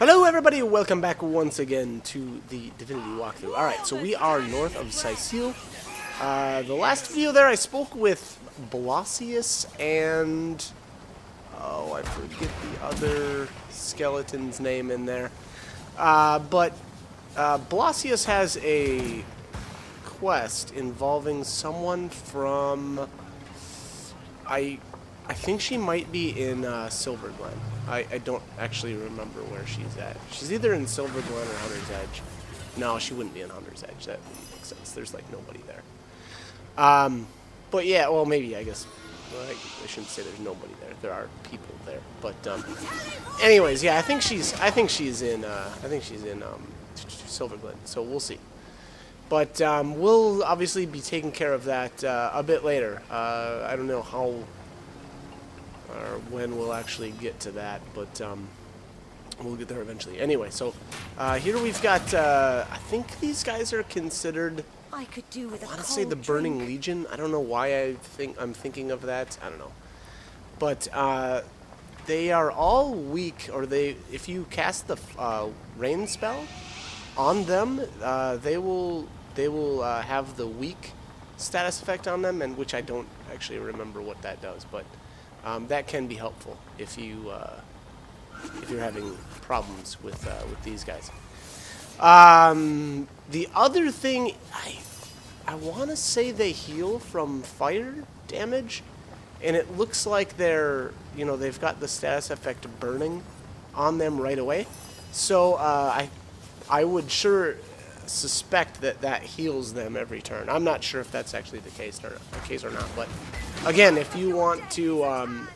Hello everybody, welcome back once again to the Divinity walkthrough. Alright, so we are north of Sicile. The last video there I spoke with Blasius and... oh, I forget the other skeleton's name in there. But Blasius has a quest involving someone from... I think she might be in Silver Glen. I don't actually remember where she's at. She's either in Silver Glen or Hunter's Edge. No, she wouldn't be in Hunter's Edge. That wouldn't make sense. There's like nobody there. But yeah, well maybe I guess well, I shouldn't say there's nobody there. There are people there. But anyways, yeah, I think she's in Silver Glen. So we'll see. But we'll obviously be taking care of that a bit later. I don't know how or when we'll actually get to that, but we'll get there eventually. Anyway, so here we've got, I think these guys are considered, I could do with a want to say the Burning Legion. I don't know why I'm thinking of that. I don't know. But they are all weak, or if you cast the rain spell on them, they will have the weak status effect on them, and which I don't actually remember what that does, but that can be helpful if you're having problems with these guys. The other thing, I want to say they heal from fire damage, and it looks like they've got the status effect of burning on them right away. So I would sure suspect that heals them every turn. I'm not sure if that's actually the case or not, but again, if you want to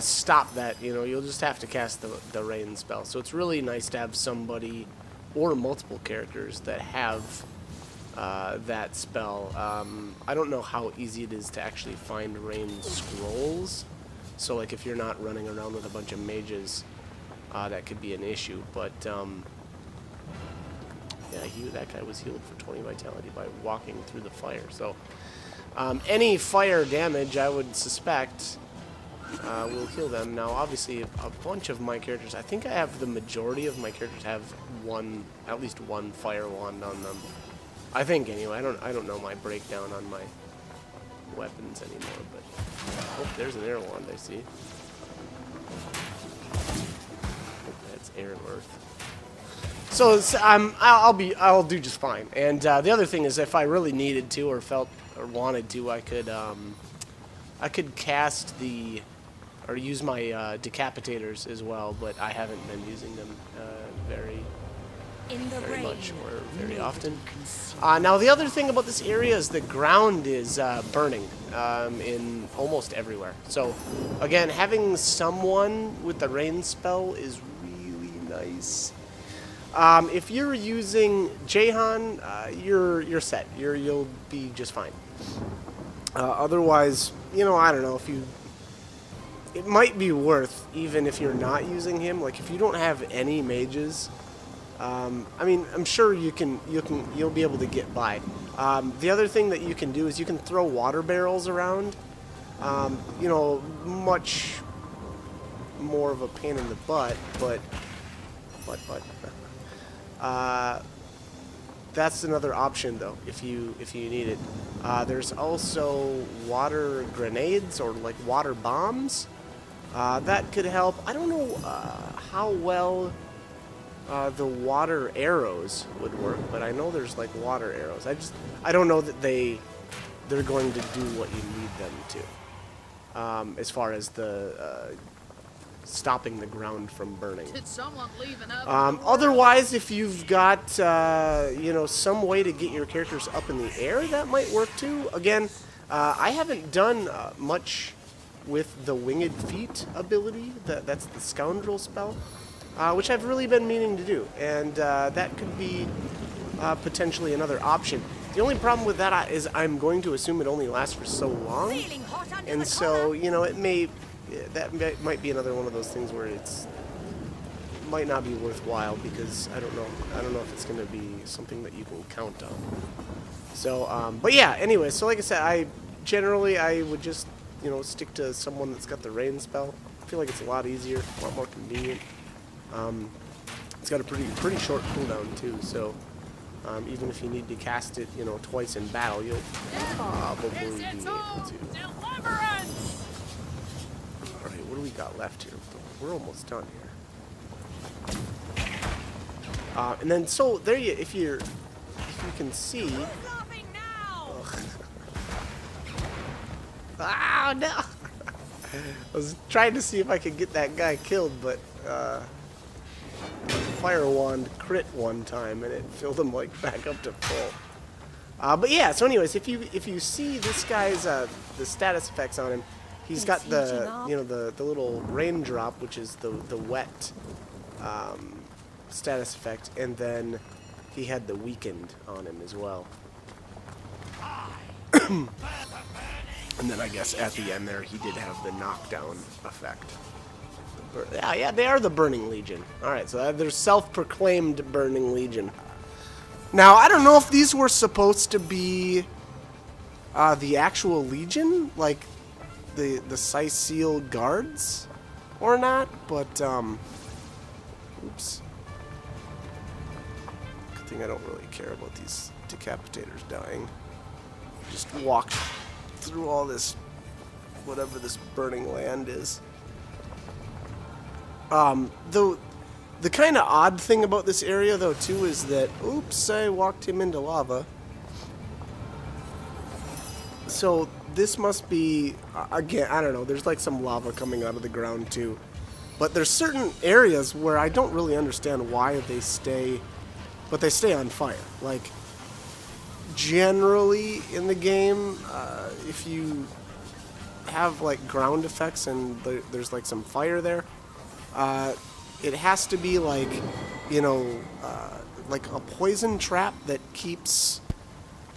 stop that, you'll just have to cast the rain spell. So it's really nice to have somebody or multiple characters that have that spell. I don't know how easy it is to actually find rain scrolls. So like if you're not running around with a bunch of mages, that could be an issue. But yeah, that guy was healed for 20 vitality by walking through the fire. So any fire damage, I would suspect, will heal them. Now, obviously, a bunch of my characters, I think I have the majority of my characters have at least one fire wand on them. I think anyway. I don't know my breakdown on my weapons anymore, but oh, there's an air wand I see. That's air and earth. So I'll do just fine. And the other thing is, if I really needed to or felt or wanted to, I could cast or use my decapitators as well. But I haven't been using them very much or very often. Now the other thing about this area is the ground is burning in almost everywhere. So again, having someone with the rain spell is really nice. If you're using Jahan, you're set. You'll be just fine. Otherwise, I don't know it might be worth, even if you're not using him. Like if you don't have any mages, I mean, I'm sure you'll be able to get by. The other thing that you can do is you can throw water barrels around. Much more of a pain in the butt, but. That's another option though, if you need it. There's also water grenades or like water bombs. That could help. I don't know how well the water arrows would work, but I know there's like water arrows. I don't know that they're going to do what you need them to. As far as the stopping the ground from burning. Did someone leave an otherwise, if you've got some way to get your characters up in the air, that might work too. Again, I haven't done much with the Winged Feet ability. That's the Scoundrel spell, which I've really been meaning to do, and that could be potentially another option. The only problem with that is I'm going to assume it only lasts for so long, and so that might be another one of those things where it might not be worthwhile, because I don't know if it's going to be something that you can count on. So, but yeah, anyway, so like I said, I would just, stick to someone that's got the rain spell. I feel like it's a lot easier, a lot more convenient. It's got a pretty short cooldown too, so even if you need to cast it, you know, twice in battle, you'll probably be able to. Alright, what do we got left here? We're almost done here. And then, so there you, if you can see. Ah, no! I was trying to see if I could get that guy killed, but fire wand crit one time, and it filled him like back up to full. But yeah, so anyways, if you see this guy's the status effects on him, he's got the the little raindrop, which is the wet status effect, and then he had the weakened on him as well. And then I guess at the end there he did have the knockdown effect. Yeah, they are the Burning Legion. Alright, so they're self-proclaimed Burning Legion. Now, I don't know if these were supposed to be the actual Legion, like the Sicil Guards, or not, but, oops. Good thing I don't really care about these decapitators dying. Just walk through all this, whatever this burning land is. The kind of odd thing about this area, though, too, is that, oops, I walked him into lava. So this must be, again, I don't know, there's like some lava coming out of the ground, too. But there's certain areas where I don't really understand why they stay, but they stay on fire. Like, generally in the game, if you have like ground effects and there's like some fire there, it has to be like, you know, like a poison trap that keeps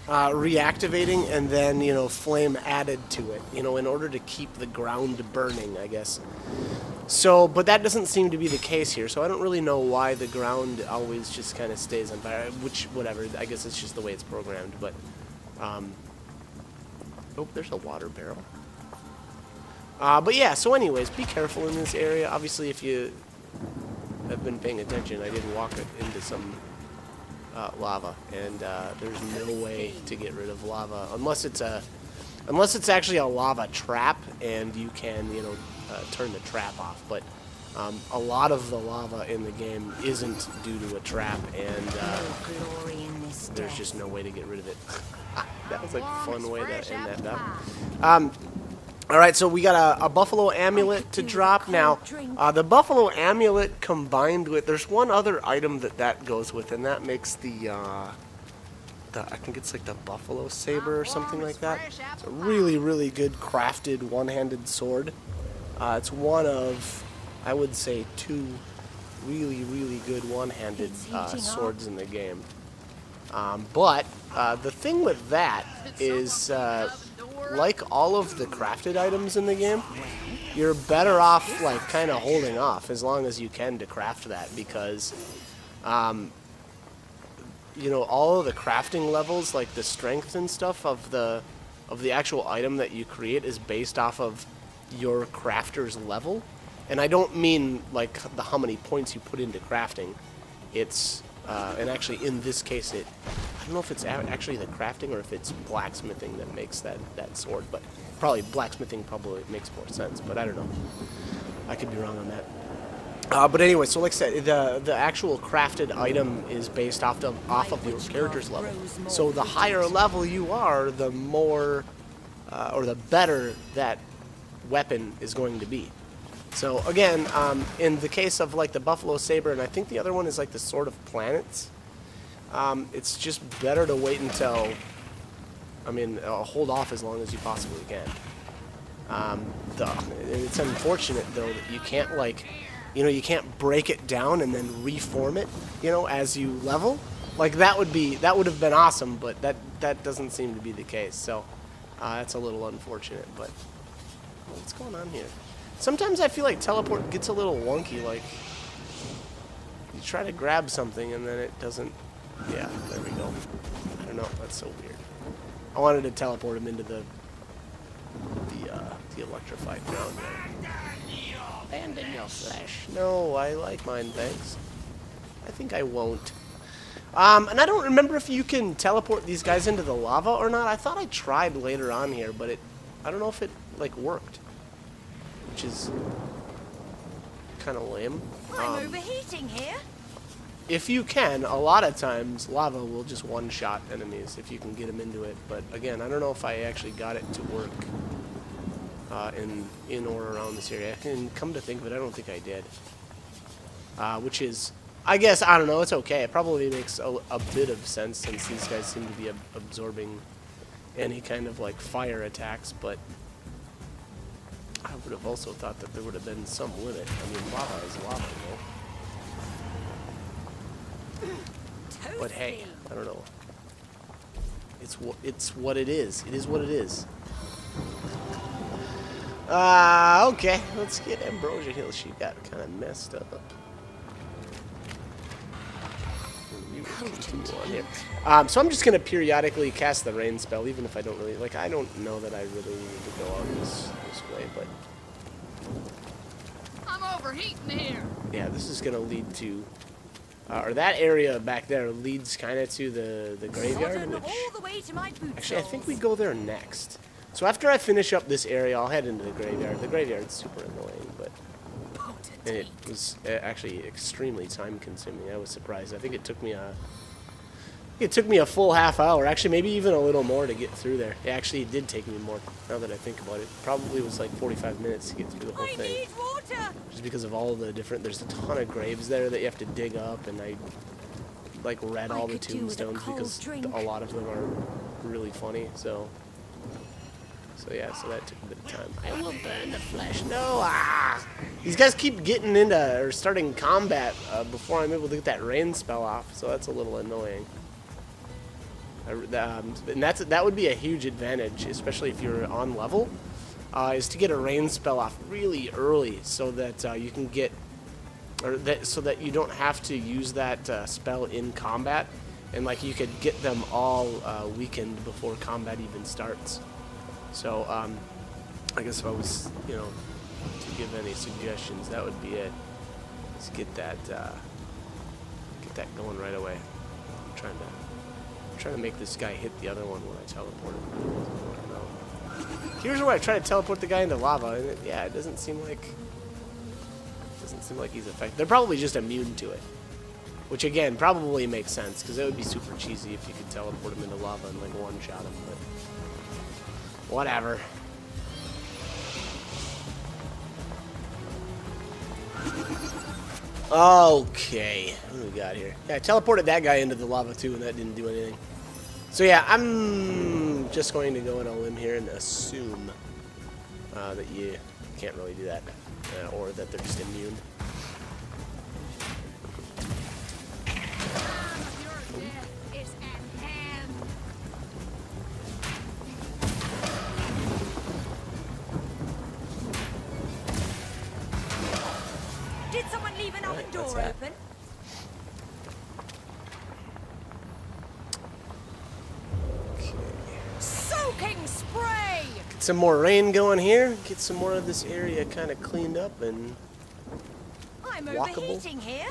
reactivating, and then, you know, flame added to it, you know, in order to keep the ground burning, I guess. So, but that doesn't seem to be the case here, so I don't really know why the ground always just kind of stays on fire, which, whatever, I guess it's just the way it's programmed, but, oh, there's a water barrel. But yeah, so anyways, be careful in this area. Obviously, if you have been paying attention, I did walk into some lava, and there's no way to get rid of lava unless it's actually a lava trap, and you can, you know, turn the trap off. But a lot of the lava in the game isn't due to a trap, and there's just no way to get rid of it. That was like a fun way to end that up. Alright, so we got a buffalo amulet to drop. Now, the buffalo amulet combined with, there's one other item that goes with, and that makes I think it's like the buffalo saber or something like that. It's a really, really good crafted one-handed sword. It's one of, I would say, 2 really, really good one-handed swords in the game. But the thing with that is, like all of the crafted items in the game, you're better off like kind of holding off as long as you can to craft that, because you know, all of the crafting levels, like the strength and stuff of the actual item that you create, is based off of your crafter's level. And I don't mean like how many points you put into crafting. It's and actually in this case I don't know if it's actually the crafting or if it's blacksmithing that makes that sword, but probably blacksmithing probably makes more sense, but I don't know. I could be wrong on that. But anyway, so like I said, the actual crafted item is based off of your character's level. So the higher level you are, the more or the better that weapon is going to be. So again, in the case of like the buffalo saber, and I think the other one is like the sword of planets, it's just better to wait until, hold off as long as you possibly can. It's unfortunate though that you can't like, you know, you can't break it down and then reform it, you know, as you level. Like that would have been awesome, but that doesn't seem to be the case. So that's a little unfortunate. But what's going on here? Sometimes I feel like teleport gets a little wonky, like you try to grab something and then it doesn't. Yeah, there we go. I don't know, that's so weird. I wanted to teleport him into the electrified ground there. Abandon your flesh. No, I like mine, thanks. I think I won't. And I don't remember if you can teleport these guys into the lava or not. I thought I tried later on here, but I don't know if it, like, worked. Which is kind of lame. I'm overheating here. If you can, a lot of times, lava will just one-shot enemies if you can get them into it. But again, I don't know if I actually got it to work in or around this area. I can come to think of it, I don't think I did. Which is, I guess, I don't know, it's okay. It probably makes a bit of sense since these guys seem to be absorbing any kind of, like, fire attacks, but I would have also thought that there would have been some limit. I mean, lava is lava, though. But hey, I don't know. It's what it is. It is what it is. Okay. Let's get Ambrosia Hill. She got kind of messed up. We will continue on here. So I'm just gonna periodically cast the rain spell, even if I don't really like. I don't know that I really need to go on this way, but I'm overheating here. yeah, this is gonna lead to. Or that area back there leads kind of to the graveyard, which All the way to my boot actually I think we soles. go there next. So after I finish up this area, I'll head into the graveyard. The graveyard's super annoying, but and it was actually extremely time-consuming. I was surprised. I think it took me a full half hour, actually maybe even a little more to get through there. It actually did take me more. Now that I think about it, probably was like 45 minutes to get through the whole I thing. need water. Just because of all the different, there's a ton of graves there that you have to dig up, and I like read all the could do with a tombstones cold because drink. a lot of them are really funny. So yeah, so that took a bit of time. I will burn the flesh. No, these guys keep getting into or starting combat before I'm able to get that rain spell off. So that's a little annoying. And that would be a huge advantage, especially if you're on level. Is to get a rain spell off really early, so that you can get, so that you don't have to use that spell in combat, and like you could get them all weakened before combat even starts. So I guess if I was, to give any suggestions, that would be it. Let's get that going right away. I'm trying to make this guy hit the other one when I teleport him. But it wasn't working out. Here's where I try to teleport the guy into lava, and it doesn't seem like he's effective. They're probably just immune to it, which again probably makes sense because it would be super cheesy if you could teleport him into lava and like one-shot him. But whatever. Okay, what do we got here? Yeah, I teleported that guy into the lava too, and that didn't do anything. So yeah, I'm just going to go on a limb here and assume that you can't really do that, or that they're just immune. Your death is at hand. Did someone leave an oven what's door that? open? Soaking spray. Get some more rain going here. Get some more of this area kind of cleaned up and I'm walkable. overheating here.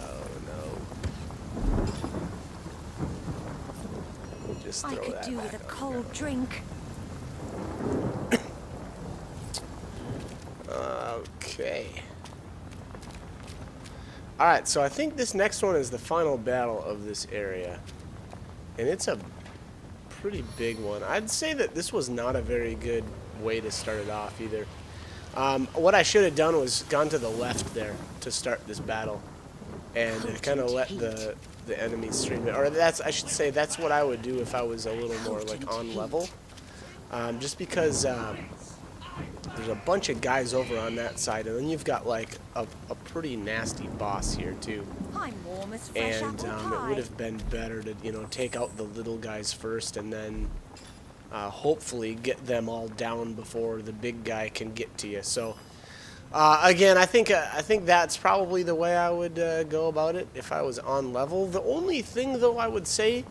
oh no. We'll just I throw could that do back with a on cold drink. Okay. Alright, so I think this next one is the final battle of this area. And it's a pretty big one. I'd say that this was not a very good way to start it off either. What I should have done was gone to the left there to start this battle. And kind of let the enemies stream it. Or I should say that's what I would do if I was a little more like on level. Just because there's a bunch of guys over on that side, and then you've got like a pretty nasty boss here too. I'm warm as fresh And apple it pie. would have been better to take out the little guys first, and then hopefully get them all down before the big guy can get to you. So again, I think that's probably the way I would go about it if I was on level. The only thing though I would say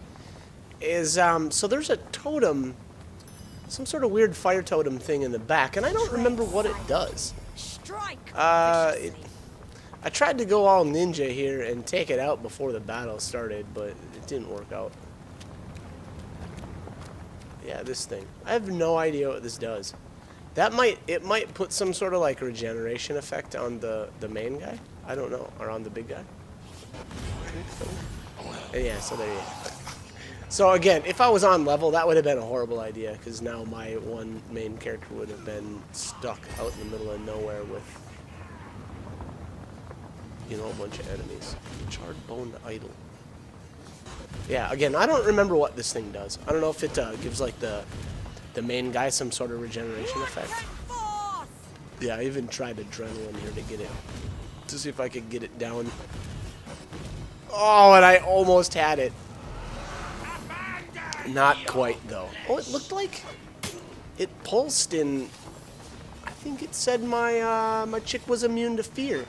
is so there's a totem some sort of weird fire totem thing in the back, and I don't remember what it does. Strike. I tried to go all ninja here and take it out before the battle started, but it didn't work out. Yeah, this thing. I have no idea what this does. It might put some sort of like regeneration effect on the main guy. I don't know, or on the big guy. Yeah, so there you go. So again, if I was on level, that would have been a horrible idea, because now my one main character would have been stuck out in the middle of nowhere with, you know, a bunch of enemies. Charred bone idol. Yeah, again, I don't remember what this thing does. I don't know if it gives like the main guy some sort of regeneration effect. Yeah, I even tried adrenaline here to get it, to see if I could get it down. Oh, and I almost had it. Not quite, though. Oh, it looked like it pulsed in... I think it said my chick was immune to fear.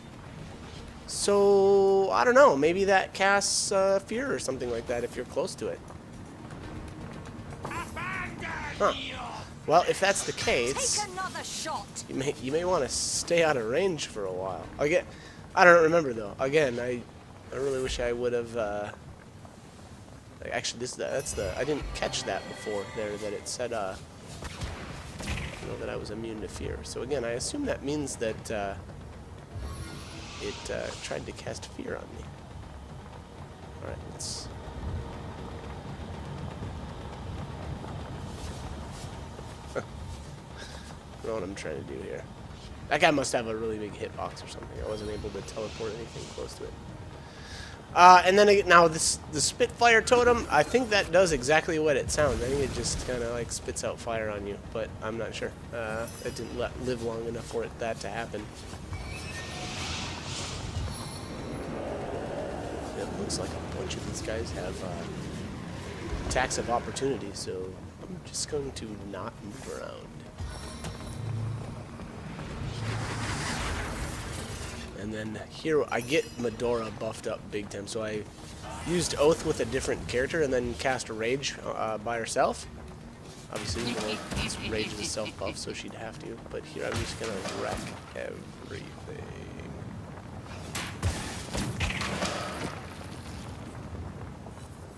So, I don't know. Maybe that casts fear or something like that if you're close to it. Huh. Well, if that's the case, Take another shot. you may want to stay out of range for a while. Again, I don't remember, though. Again, I really wish I would have... Actually, I didn't catch that before there, that it said, you know, that I was immune to fear. So again, I assume that means that it tried to cast fear on me. Alright, let's... I don't know what I'm trying to do here. That guy must have a really big hitbox or something. I wasn't able to teleport anything close to it. And then now the Spitfire totem, I think that does exactly what it sounds. I think it just kind of like spits out fire on you, but I'm not sure. It didn't live long enough for that to happen. It looks like a bunch of these guys have attacks of opportunity, so I'm just going to not move around. And then here I get Medora buffed up big time, so I used Oath with a different character and then cast Rage by herself. Obviously, you know, it's Rage is self-buff, so she'd have to. But here I'm just gonna wreck everything.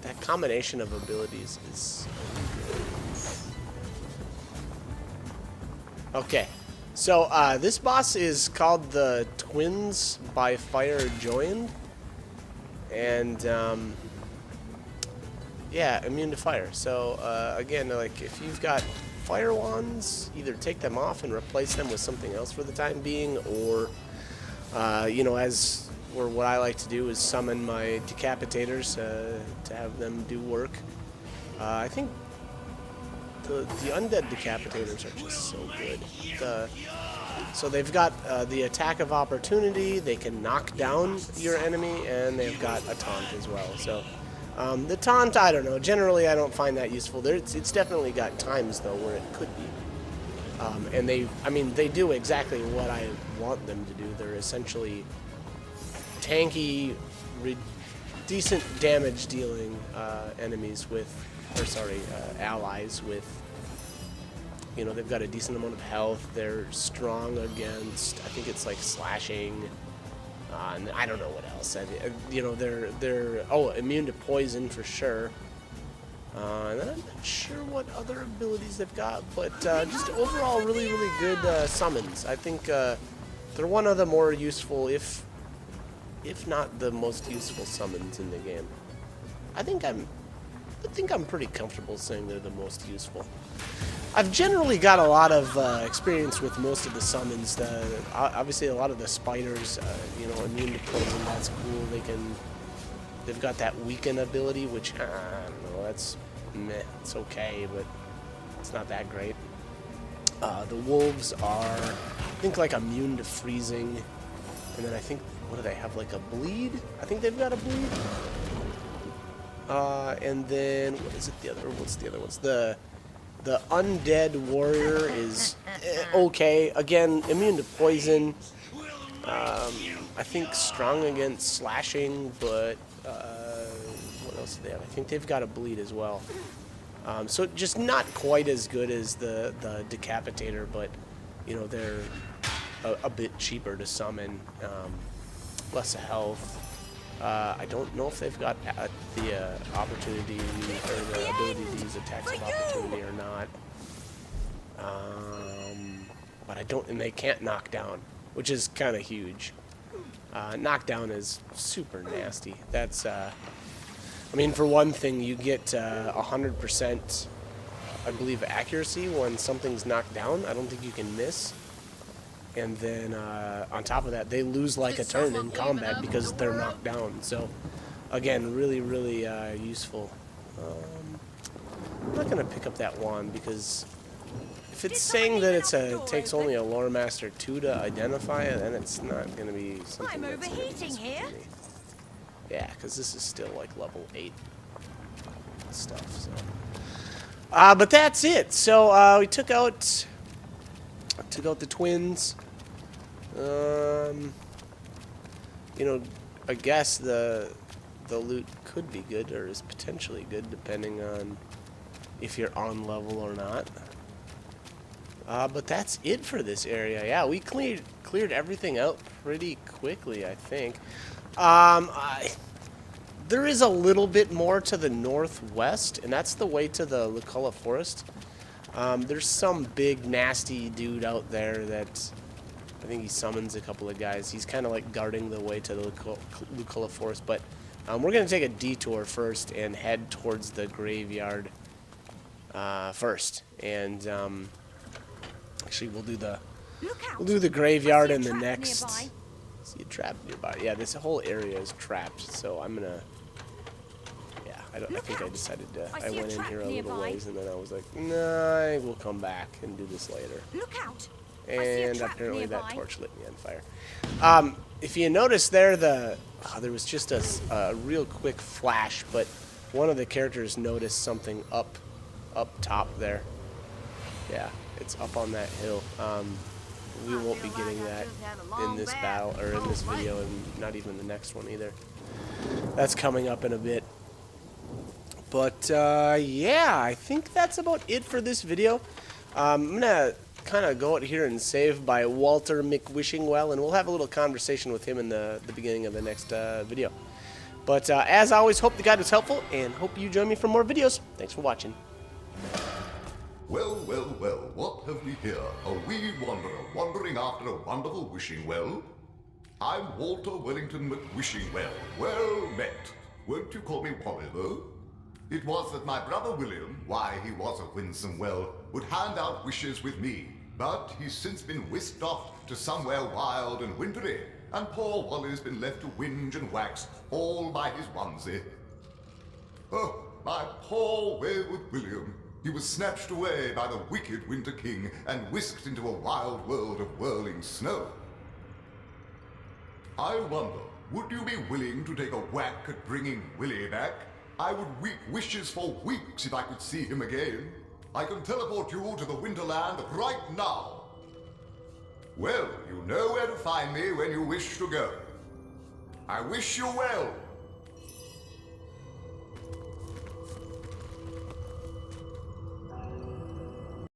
That combination of abilities is so good. Okay. So, this boss is called the Twins by Fire Joined, and, yeah, immune to fire. So, again, like, if you've got fire wands, either take them off and replace them with something else for the time being, or, you know, or what I like to do is summon my decapitators to have them do work. I think the undead decapitators are just so good. So they've got the attack of opportunity, they can knock down your enemy, and they've got a taunt as well. So the taunt, I don't know, generally I don't find that useful. It's definitely got times though where it could be. And they do exactly what I want them to do. They're essentially tanky, decent damage dealing enemies with, allies with, you know, they've got a decent amount of health. They're strong against, I think it's like slashing, and I don't know what else. You know, they're immune to poison for sure. And I'm not sure what other abilities they've got, but just overall really, really good summons. I think they're one of the more useful, if not the most useful summons in the game. I think I'm pretty comfortable saying they're the most useful. I've generally got a lot of experience with most of the summons. Obviously, a lot of the spiders, you know, immune to poison. That's cool. They've got that weaken ability, which I don't know. That's meh. It's okay, but it's not that great. The wolves are, I think, like immune to freezing, and then I think, what do they have? Like a bleed? I think they've got a bleed. And then what's the other ones? The undead warrior is okay. Again, immune to poison. I think strong against slashing, but what else do they have? I think they've got a bleed as well. So just not quite as good as the Decapitator, but you know, they're a bit cheaper to summon, less health. I don't know if they've got the opportunity or the ability to use attacks of opportunity or not. But I don't, and they can't knock down, which is kind of huge. Knockdown is super nasty. That's, I mean, for one thing, you get 100%, I believe, accuracy when something's knocked down. I don't think you can miss. And then on top of that, they lose like a turn in combat because they're knocked down. So, again, really, really useful. I'm not gonna pick up that wand because if it's saying that it takes only a Lore Master 2 to identify it, then it's not gonna be something I'm that's gonna be overheating useful here. for me. Yeah, because this is still like level 8 stuff. So, but that's it. So we took out the twins. You know, I guess the loot could be good or is potentially good depending on if you're on level or not. But that's it for this area. Yeah, we cleared everything out pretty quickly, I think. There is a little bit more to the northwest, and that's the way to the Luculla Forest. There's some big nasty dude out there that I think he summons a couple of guys. He's kind of like guarding the way to the Luculla Forest, but we're going to take a detour first and head towards the graveyard first. And actually, we'll do the graveyard in the next. See a trap nearby. Yeah, this whole area is trapped, so I'm gonna. Yeah, I think I decided to. I went in here a little ways, and then I was like, nah, we'll come back and do this later. Look out! And apparently that torch lit me on fire. If you notice there, there was just a real quick flash, but one of the characters noticed something up top there. Yeah, it's up on that hill. We won't be getting that in this battle, or in this video, and not even the next one either. That's coming up in a bit. But, yeah, I think that's about it for this video. I'm going to kind of go out here and save by Walter McWishingwell, and we'll have a little conversation with him in the beginning of the next video. But, as always, hope the guide was helpful, and hope you join me for more videos. Thanks for watching. Well, well, well, what have we here? A wee wanderer wandering after a wonderful wishing well? I'm Walter Wellington McWishingwell. Well met. Won't you call me Wally, though? It was that my brother William, why he was a winsome well, would hand out wishes with me, but he's since been whisked off to somewhere wild and wintry, and poor Wally's been left to whinge and wax all by his onesie. Oh, my poor wayward William. He was snatched away by the wicked Winter King and whisked into a wild world of whirling snow. I wonder, would you be willing to take a whack at bringing Willie back? I would weep wishes for weeks if I could see him again. I can teleport you to the Winterland right now. Well, you know where to find me when you wish to go. I wish you well.